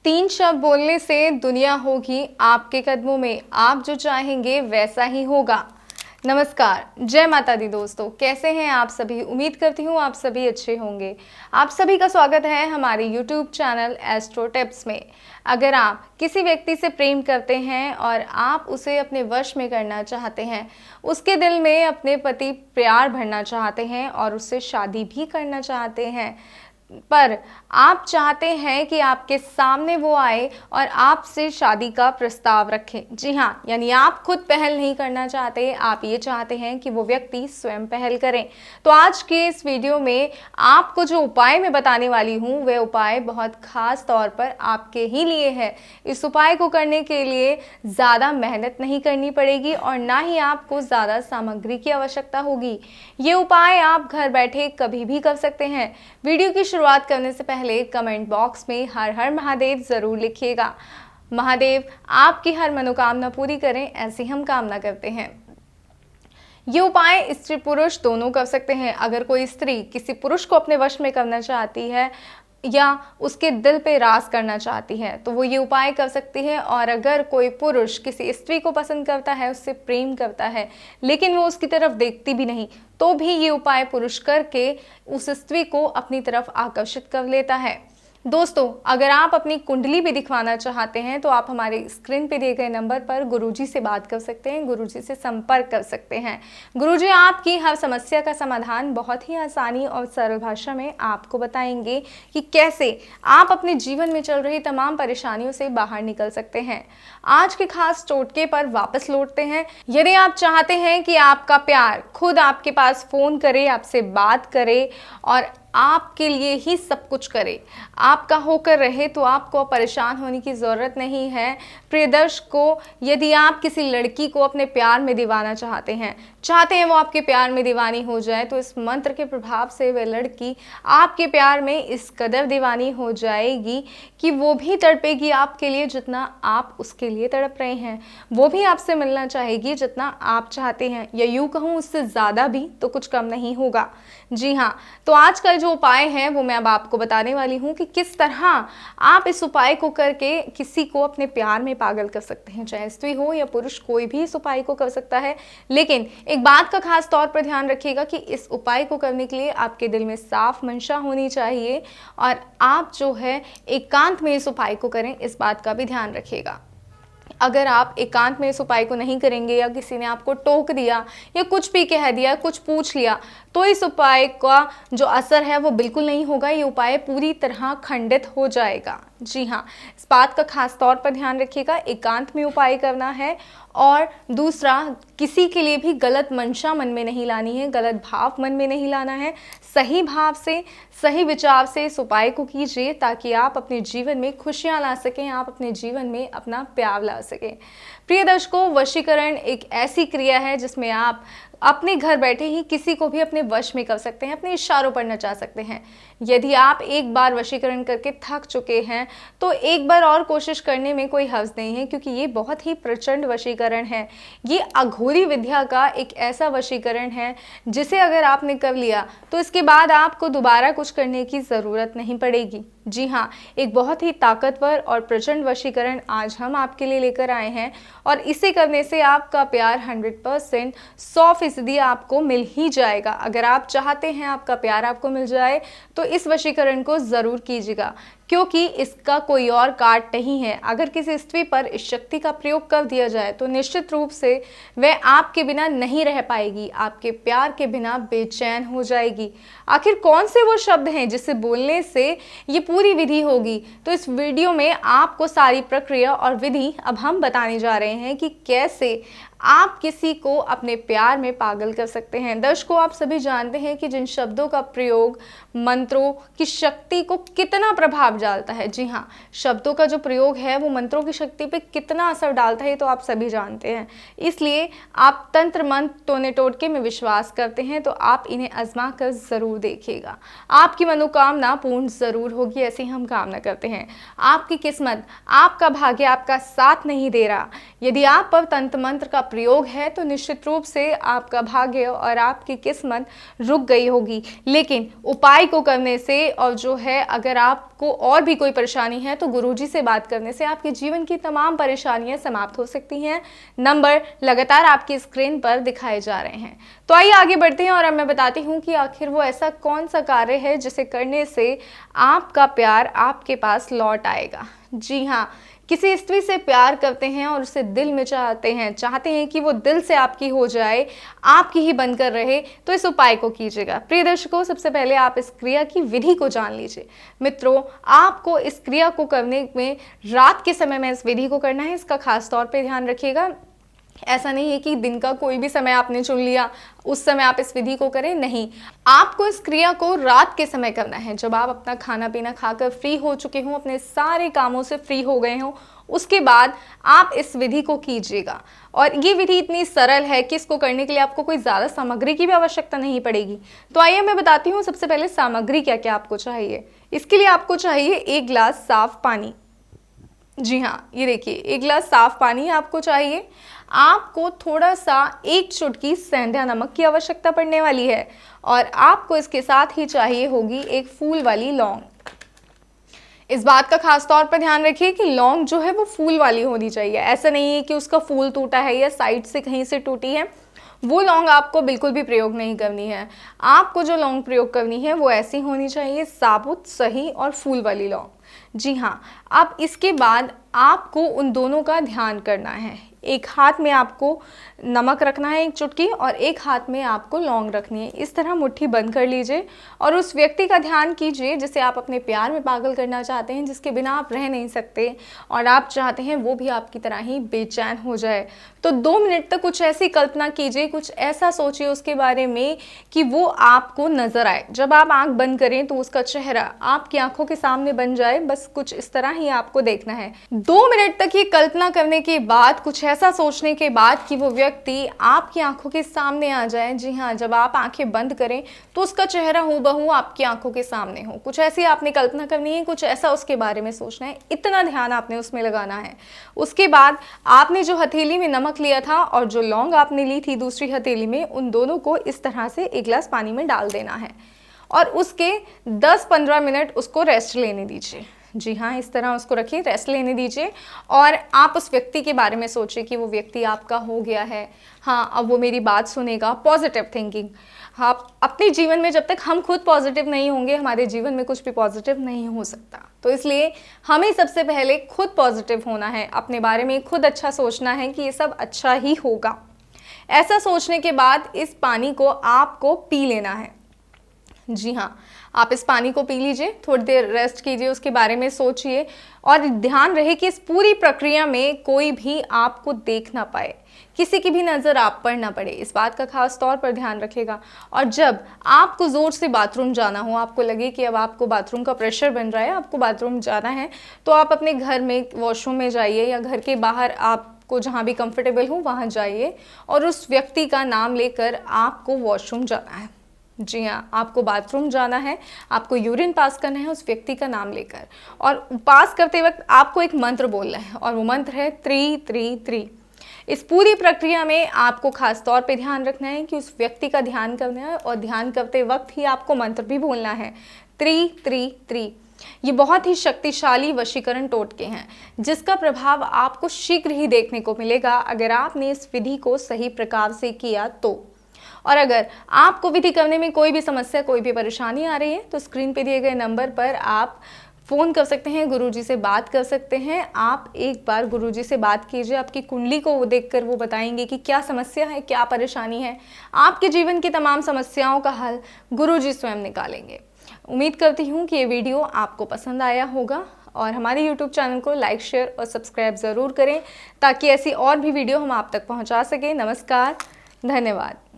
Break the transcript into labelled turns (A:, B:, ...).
A: तीन शब्द बोलने से दुनिया होगी आपके कदमों में, आप जो चाहेंगे वैसा ही होगा। नमस्कार, जय माता दी दोस्तों, कैसे हैं आप सभी। उम्मीद करती हूँ आप सभी अच्छे होंगे। आप सभी का स्वागत है हमारे YouTube चैनल एस्ट्रो टिप्स में। अगर आप किसी व्यक्ति से प्रेम करते हैं और आप उसे अपने वश में करना चाहते हैं, उसके दिल में अपने प्रति प्यार भरना चाहते हैं और उससे शादी भी करना चाहते हैं, पर आप चाहते हैं कि आपके सामने वो आए और आपसे शादी का प्रस्ताव रखें। जी हाँ, यानी आप खुद पहल नहीं करना चाहते, आप ये चाहते हैं कि वो व्यक्ति स्वयं पहल करें। तो आज के इस वीडियो में आपको जो उपाय मैं बताने वाली हूँ वह उपाय बहुत खास तौर पर आपके ही लिए है। इस उपाय को करने के लिए ज़्यादा मेहनत नहीं करनी पड़ेगी और ना ही आपको ज़्यादा सामग्री की आवश्यकता होगी। ये उपाय आप घर बैठे कभी भी कर सकते हैं। वीडियो की शुरुआत करने से पहले कमेंट बॉक्स में हर हर महादेव जरूर लिखिएगा। महादेव आपकी हर मनोकामना पूरी करें, ऐसी हम कामना करते हैं। ये उपाय स्त्री पुरुष दोनों कर सकते हैं। अगर कोई स्त्री किसी पुरुष को अपने वश में करना चाहती है या उसके दिल पे राज करना चाहती है तो वो ये उपाय कर सकती है। और अगर कोई पुरुष किसी स्त्री को पसंद करता है, उससे प्रेम करता है, लेकिन वो उसकी तरफ देखती भी नहीं, तो भी ये उपाय पुरुष करके उस स्त्री को अपनी तरफ आकर्षित कर लेता है। दोस्तों, अगर आप अपनी कुंडली भी दिखवाना चाहते हैं तो आप हमारे स्क्रीन पे दिए गए नंबर पर गुरुजी से बात कर सकते हैं, गुरुजी से संपर्क कर सकते हैं। गुरुजी आपकी हर समस्या का समाधान बहुत ही आसानी और सरल भाषा में आपको बताएंगे कि कैसे आप अपने जीवन में चल रही तमाम परेशानियों से बाहर निकल सकते हैं। आज के खास टोटके पर वापस लौटते हैं। यदि आप चाहते हैं कि आपका प्यार खुद आपके पास फोन करे, आपसे बात करे और आपके लिए ही सब कुछ करे, आपका होकर रहे, तो आपको परेशान होने की ज़रूरत नहीं है। प्रिय दर्शकों, यदि आप किसी लड़की को अपने प्यार में दीवाना चाहते हैं वो आपके प्यार में दीवानी हो जाए, तो इस मंत्र के प्रभाव से वह लड़की आपके प्यार में इस कदर दीवानी हो जाएगी कि वो भी तड़पेगी आपके लिए जितना आप उसके लिए तड़प रहे हैं। वो भी आपसे मिलना चाहेगी जितना आप चाहते हैं, या यूँ कहूँ उससे ज़्यादा भी तो कुछ कम नहीं होगा। जी हाँ, तो आज का जो उपाय है वो मैं अब आपको बताने वाली हूँ कि किस तरह आप इस उपाय को करके किसी को अपने प्यार में पागल कर सकते हैं। चाहे स्त्री हो या पुरुष, कोई भी इस उपाय को कर सकता है। लेकिन एक बात का खास तौर पर ध्यान रखिएगा कि इस उपाय को करने के लिए आपके दिल में साफ मंशा होनी चाहिए और आप जो है एकांत में इस उपाय को करें, इस बात का भी ध्यान रखिएगा। अगर आप एकांत में इस उपाय को नहीं करेंगे या किसी ने आपको टोक दिया या कुछ भी कह दिया, कुछ पूछ लिया, तो इस उपाय का जो असर है वो बिल्कुल नहीं होगा। ये उपाय पूरी तरह खंडित हो जाएगा। जी हाँ, इस बात का खास तौर पर ध्यान रखिएगा, एकांत में उपाय करना है। और दूसरा, किसी के लिए भी गलत मंशा मन में नहीं लानी है, गलत भाव मन में नहीं लाना है। सही भाव से, सही विचार से इस उपाय को कीजिए ताकि आप अपने जीवन में खुशियाँ ला सकें, आप अपने जीवन में अपना प्यार ला सकें। प्रिय दर्शकों, वशीकरण एक ऐसी क्रिया है जिसमें आप अपने घर बैठे ही किसी को भी अपने वश में कर सकते हैं, अपने इशारों पर नचा सकते हैं। यदि आप एक बार वशीकरण करके थक चुके हैं तो एक बार और कोशिश करने में कोई हर्ज नहीं है, क्योंकि ये बहुत ही प्रचंड वशीकरण है। ये अघोरी विद्या का एक ऐसा वशीकरण है जिसे अगर आपने कर लिया तो इसके बाद आपको दोबारा कुछ करने की ज़रूरत नहीं पड़ेगी। जी हाँ, एक बहुत ही ताकतवर और प्रचंड वशीकरण आज हम आपके लिए लेकर आए हैं और इसे करने से आपका प्यार 100%, 100% आपको मिल ही जाएगा। अगर आप चाहते हैं आपका प्यार आपको मिल जाए तो इस वशीकरण को ज़रूर कीजिएगा, क्योंकि इसका कोई और काट नहीं है। अगर किसी स्त्री पर इस शक्ति का प्रयोग कर दिया जाए तो निश्चित रूप से वह आपके बिना नहीं रह पाएगी, आपके प्यार के बिना बेचैन हो जाएगी। आखिर कौन से वो शब्द हैं जिसे बोलने से ये पूरी विधि होगी, तो इस वीडियो में आपको सारी प्रक्रिया और विधि अब हम बताने जा रहे हैं कि कैसे आप किसी को अपने प्यार में पागल कर सकते हैं। दर्शकों, आप सभी जानते हैं कि जिन शब्दों का प्रयोग मंत्रों की शक्ति को कितना प्रभाव डालता है। जी हाँ, शब्दों का जो प्रयोग है वो मंत्रों की शक्ति पे कितना असर डालता है, तो आप सभी जानते हैं। इसलिए आप तंत्र मंत्र टोने टोटके में विश्वास करते हैं तो आप इन्हें आजमा कर ज़रूर देखिएगा। आपकी मनोकामना पूर्ण ज़रूर होगी, ऐसी हम कामना करते हैं। आपकी किस्मत, आपका भाग्य आपका साथ नहीं दे रहा, यदि आप पर तंत्र मंत्र का प्रयोग है तो निश्चित रूप से आपका भाग्य और आपकी किस्मत रुक गई होगी। लेकिन उपाय को करने से और जो है, अगर आपको और भी कोई परेशानी है तो गुरुजी से बात करने से आपके जीवन की तमाम परेशानियां समाप्त हो सकती हैं। नंबर लगातार आपकी स्क्रीन पर दिखाए जा रहे हैं। तो आइए आगे बढ़ते हैं और अब मैं बताती हूँ कि आखिर वो ऐसा कौन सा कार्य है जिसे करने से आपका प्यार आपके पास लौट आएगा। जी हाँ, किसी स्त्री से प्यार करते हैं और उसे दिल में चाहते हैं कि वो दिल से आपकी हो जाए, आपकी ही बनकर रहे, तो इस उपाय को कीजिएगा। प्रिय दर्शकों, सबसे पहले आप इस क्रिया की विधि को जान लीजिए। मित्रों, आपको इस क्रिया को करने में रात के समय में इस विधि को करना है, इसका खास तौर पे ध्यान रखिएगा। ऐसा नहीं है कि दिन का कोई भी समय आपने चुन लिया उस समय आप इस विधि को करें, नहीं, आपको इस क्रिया को रात के समय करना है, जब आप अपना खाना पीना खाकर फ्री हो चुके हों, अपने सारे कामों से फ्री हो गए हों, उसके बाद आप इस विधि को कीजिएगा। और ये विधि इतनी सरल है कि इसको करने के लिए आपको कोई ज़्यादा सामग्री की भी आवश्यकता नहीं पड़ेगी। तो आइए मैं बताती हूँ सबसे पहले सामग्री क्या क्या आपको चाहिए। इसके लिए आपको चाहिए 1 गिलास साफ पानी। जी हाँ, ये देखिए 1 गिलास साफ पानी आपको चाहिए। आपको थोड़ा सा 1 चुटकी सेंधा नमक की आवश्यकता पड़ने वाली है और आपको इसके साथ ही चाहिए होगी एक फूल वाली लौंग। इस बात का खास तौर पर ध्यान रखिए कि लौंग जो है वो फूल वाली होनी चाहिए। ऐसा नहीं है कि उसका फूल टूटा है या साइड से कहीं से टूटी है, वो लौंग आपको बिल्कुल भी प्रयोग नहीं करनी है। आपको जो लौंग प्रयोग करनी है वो ऐसी होनी चाहिए, साबुत, सही और फूल वाली लौंग। जी हाँ, अब इसके बाद आपको उन दोनों का ध्यान करना है। एक हाथ में आपको नमक रखना है 1 चुटकी और एक हाथ में आपको लौंग रखनी है। इस तरह मुट्ठी बंद कर लीजिए और उस व्यक्ति का ध्यान कीजिए जिसे आप अपने प्यार में पागल करना चाहते हैं, जिसके बिना आप रह नहीं सकते और आप चाहते हैं वो भी आपकी तरह ही बेचैन हो जाए। तो 2 मिनट तक कुछ ऐसी कल्पना कीजिए, कुछ ऐसा सोचिए उसके बारे में कि वो आपको नजर आए। जब आप आंख बंद करें तो उसका चेहरा आपकी आंखों के सामने बन जाए, बस कुछ इस तरह ही आपको देखना है। 2 मिनट तक ये कल्पना करने के बाद, कुछ ऐसा सोचने के बाद कि वो व्यक्ति आपकी आंखों के सामने आ जाए। जी हाँ, जब आप आंखें बंद करें तो उसका चेहरा हूबहू आपकी आंखों के सामने हो। कुछ ऐसी आपने कल्पना करनी है, कुछ ऐसा उसके बारे में सोचना है, इतना ध्यान आपने उसमें लगाना है। उसके बाद आपने जो हथेली में नमक लिया था और जो लौंग आपने ली थी दूसरी हथेली में, उन दोनों को इस तरह से 1 गिलास पानी में डाल देना है और उसके 10-15 मिनट उसको रेस्ट लेने दीजिए। जी हाँ, इस तरह उसको रखिए, रेस्ट लेने दीजिए और आप उस व्यक्ति के बारे में सोचिए कि वो व्यक्ति आपका हो गया है। हाँ, अब वो मेरी बात सुनेगा। Positive thinking. हाँ, अपने जीवन में जब तक हम खुद पॉजिटिव नहीं होंगे, हमारे जीवन में कुछ भी पॉजिटिव नहीं हो सकता। तो इसलिए हमें सबसे पहले खुद पॉजिटिव होना है, अपने बारे में खुद अच्छा सोचना है कि ये सब अच्छा ही होगा। ऐसा सोचने के बाद इस पानी को आपको पी लेना है। जी हाँ, आप इस पानी को पी लीजिए, थोड़ी देर रेस्ट कीजिए, उसके बारे में सोचिए और ध्यान रहे कि इस पूरी प्रक्रिया में कोई भी आपको देख ना पाए, किसी की भी नज़र आप पर ना पड़े। इस बात का खास तौर पर ध्यान रखेगा। और जब आपको ज़ोर से बाथरूम जाना हो, आपको लगे कि अब आपको बाथरूम का प्रेशर बन रहा है, आपको बाथरूम जाना है, तो आप अपने घर में वॉशरूम में जाइए या घर के बाहर आपको जहाँ भी कंफर्टेबल हो वहाँ जाइए और उस व्यक्ति का नाम लेकर आपको वॉशरूम जाना है। जी हाँ, आपको बाथरूम जाना है, आपको यूरिन पास करना है उस व्यक्ति का नाम लेकर और पास करते वक्त आपको एक मंत्र बोलना है और वो मंत्र है 333। इस पूरी प्रक्रिया में आपको खास तौर पे ध्यान रखना है कि उस व्यक्ति का ध्यान करना है और ध्यान करते वक्त ही आपको मंत्र भी बोलना है 333। ये बहुत ही शक्तिशाली वशीकरण टोटके हैं जिसका प्रभाव आपको शीघ्र ही देखने को मिलेगा अगर आपने इस विधि को सही प्रकार से किया तो। और अगर आपको विधि करने में कोई भी समस्या, कोई भी परेशानी आ रही है तो स्क्रीन पे दिए गए नंबर पर आप फ़ोन कर सकते हैं, गुरुजी से बात कर सकते हैं। आप एक बार गुरुजी से बात कीजिए, आपकी कुंडली को वो देखकर वो बताएंगे कि क्या समस्या है, क्या परेशानी है। आपके जीवन की तमाम समस्याओं का हल गुरुजी स्वयं निकालेंगे। उम्मीद करती हूँ कि ये वीडियो आपको पसंद आया होगा और हमारे YouTube चैनल को लाइक, शेयर और सब्सक्राइब ज़रूर करें ताकि ऐसी और भी वीडियो हम आप तक पहुँचा सकें। नमस्कार, धन्यवाद।